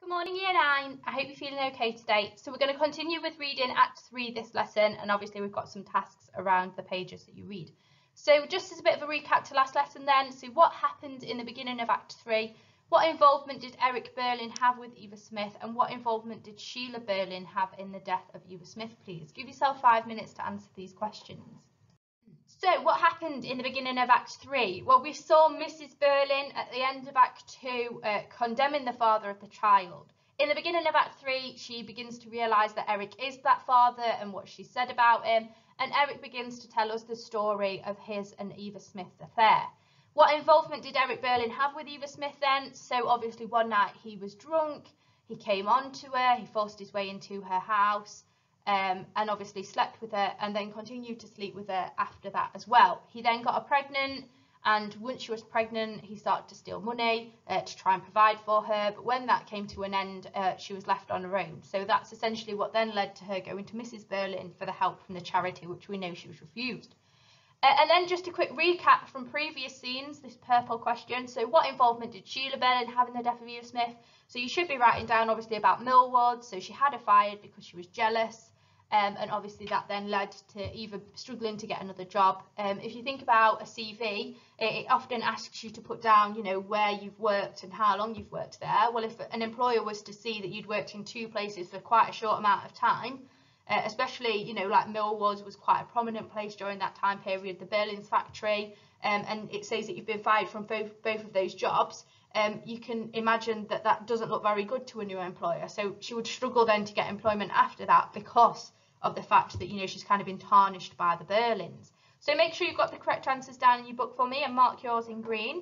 Good morning, Year 9. I hope you're feeling okay today. So we're going to continue with reading Act 3 this lesson, and obviously we've got some tasks around the pages that you read. So just as a bit of a recap to last lesson then, so what happened in the beginning of Act 3? What involvement did Eric Berlin have with Eva Smith, and what involvement did Sheila Berlin have in the death of Eva Smith, please? Give yourself 5 minutes to answer these questions. So what happened in the beginning of Act 3? Well, we saw Mrs. Berlin at the end of Act 2 condemning the father of the child. In the beginning of Act 3, she begins to realise that Eric is that father and what she said about him, and Eric begins to tell us the story of his and Eva Smith's affair. What involvement did Eric Berlin have with Eva Smith then? So obviously one night he was drunk, he came on to her, he forced his way into her house, and obviously slept with her and then continued to sleep with her after that as well. He then got her pregnant, and once she was pregnant he started to steal money to try and provide for her, but when that came to an end she was left on her own. So that's essentially what then led to her going to Mrs. Berlin for the help from the charity, which we know she was refused. And then just a quick recap from previous scenes, this purple question. So what involvement did Sheila Berlin have in the death of Eva Smith? So you should be writing down obviously about Millward. So she had her fired because she was jealous. And obviously that then led to Eva struggling to get another job. If you think about a CV, it often asks you to put down, where you've worked and how long you've worked there. Well, if an employer was to see that you'd worked in 2 places for quite a short amount of time, especially, like Millward was quite a prominent place during that time period, the Berlin's factory, and it says that you've been fired from both of those jobs, you can imagine that that doesn't look very good to a new employer. So she would struggle then to get employment after that because of the fact that, she's kind of been tarnished by the Berlins. So make sure you've got the correct answers down in your book for me and mark yours in green.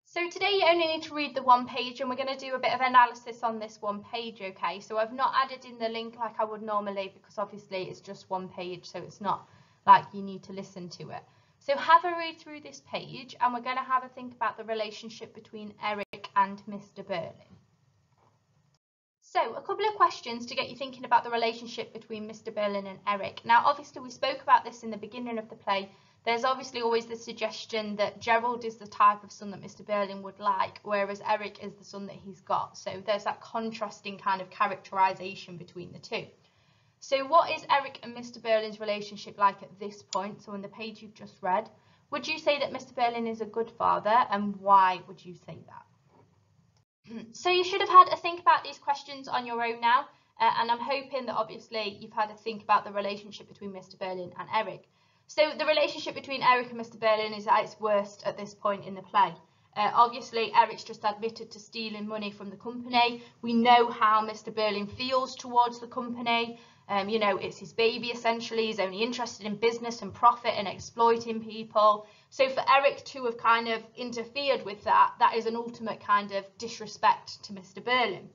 So today you only need to read the 1 page, and we're going to do a bit of analysis on this 1 page, okay? So I've not added in the link like I would normally because obviously it's just 1 page, so it's not like you need to listen to it. So have a read through this page, and we're going to have a think about the relationship between Eric and Mr. Berlin. So a couple of questions to get you thinking about the relationship between Mr. Berlin and Eric. Now, obviously we spoke about this in the beginning of the play. There's obviously always the suggestion that Gerald is the type of son that Mr. Berlin would like, whereas Eric is the son that he's got. So there's that contrasting kind of characterization between the two. So what is Eric and Mr. Berlin's relationship like at this point? So on the page you've just read, would you say that Mr. Berlin is a good father, and why would you say that? So you should have had a think about these questions on your own now, and I'm hoping that obviously you've had a think about the relationship between Mr. Berlin and Eric. So the relationship between Eric and Mr. Berlin is at its worst at this point in the play. Obviously, Eric's just admitted to stealing money from the company. We know how Mr. Berlin feels towards the company. It's his baby essentially. He's only interested in business and profit and exploiting people. So for Eric to have kind of interfered with that, that is an ultimate kind of disrespect to Mr. Berlin.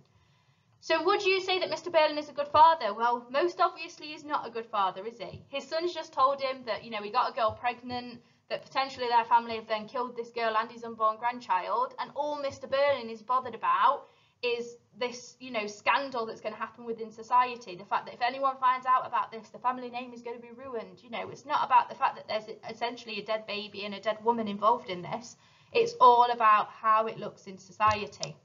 So would you say that Mr. Berlin is a good father? Well, most obviously he's not a good father, is he? His son's just told him that, he got a girl pregnant, that potentially their family have then killed this girl and his unborn grandchild, and all Mr. Berlin is bothered about is this, scandal that's going to happen within society. The fact that if anyone finds out about this, the family name is going to be ruined. It's not about the fact that there's essentially a dead baby and a dead woman involved in this. It's all about how it looks in society.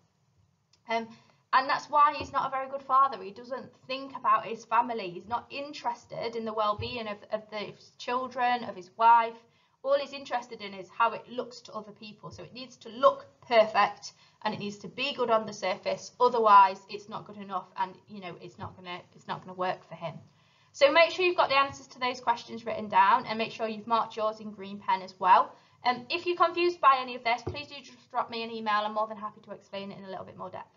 And that's why he's not a very good father. He doesn't think about his family. He's not interested in the well-being of his children, of his wife. All he's interested in is how it looks to other people. So it needs to look perfect, and it needs to be good on the surface. Otherwise, it's not good enough, and it's not gonna work for him. So make sure you've got the answers to those questions written down, and make sure you've marked yours in green pen as well. If you're confused by any of this, please do just drop me an email. I'm more than happy to explain it in a little bit more depth.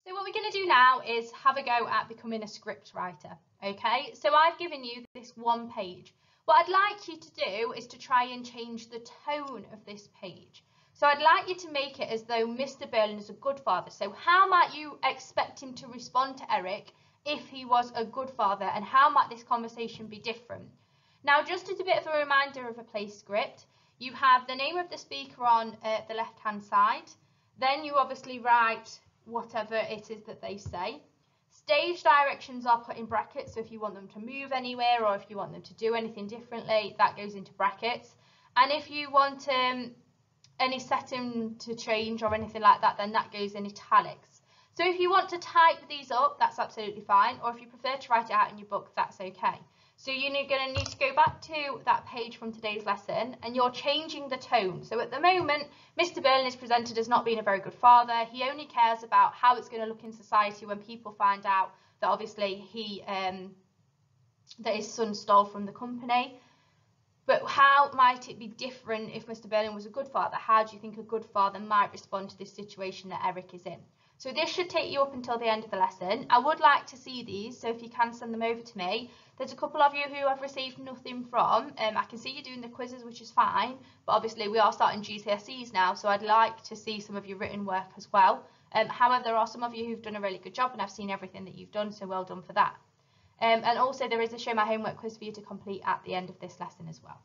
So what we're going to do now is have a go at becoming a script writer, okay? So I've given you this 1 page. What I'd like you to do is to try and change the tone of this page. So I'd like you to make it as though Mr. Berlin is a good father. So how might you expect him to respond to Eric if he was a good father, and how might this conversation be different? Now, just as a bit of a reminder of a play script, you have the name of the speaker on the left-hand side. Then you obviously write whatever it is that they say. stage directions are put in brackets, so if you want them to move anywhere or if you want them to do anything differently, that goes into brackets. And if you want any setting to change or anything like that, then that goes in italics. So if you want to type these up, that's absolutely fine, or if you prefer to write it out in your book, that's okay. So you're going to need to go back to that page from today's lesson, and you're changing the tone. So at the moment, Mr. Berlin is presented as not being a very good father. He only cares about how it's going to look in society when people find out that obviously that his son stole from the company. But how might it be different if Mr. Berlin was a good father? How do you think a good father might respond to this situation that Eric is in? So this should take you up until the end of the lesson. I would like to see these, so if you can send them over to me. There's a couple of you who I've received nothing from. I can see you doing the quizzes, which is fine, but obviously we are starting GCSEs now, so I'd like to see some of your written work as well. However, there are some of you who've done a really good job, and I've seen everything that you've done, so well done for that. And also there is a Show My Homework quiz for you to complete at the end of this lesson as well.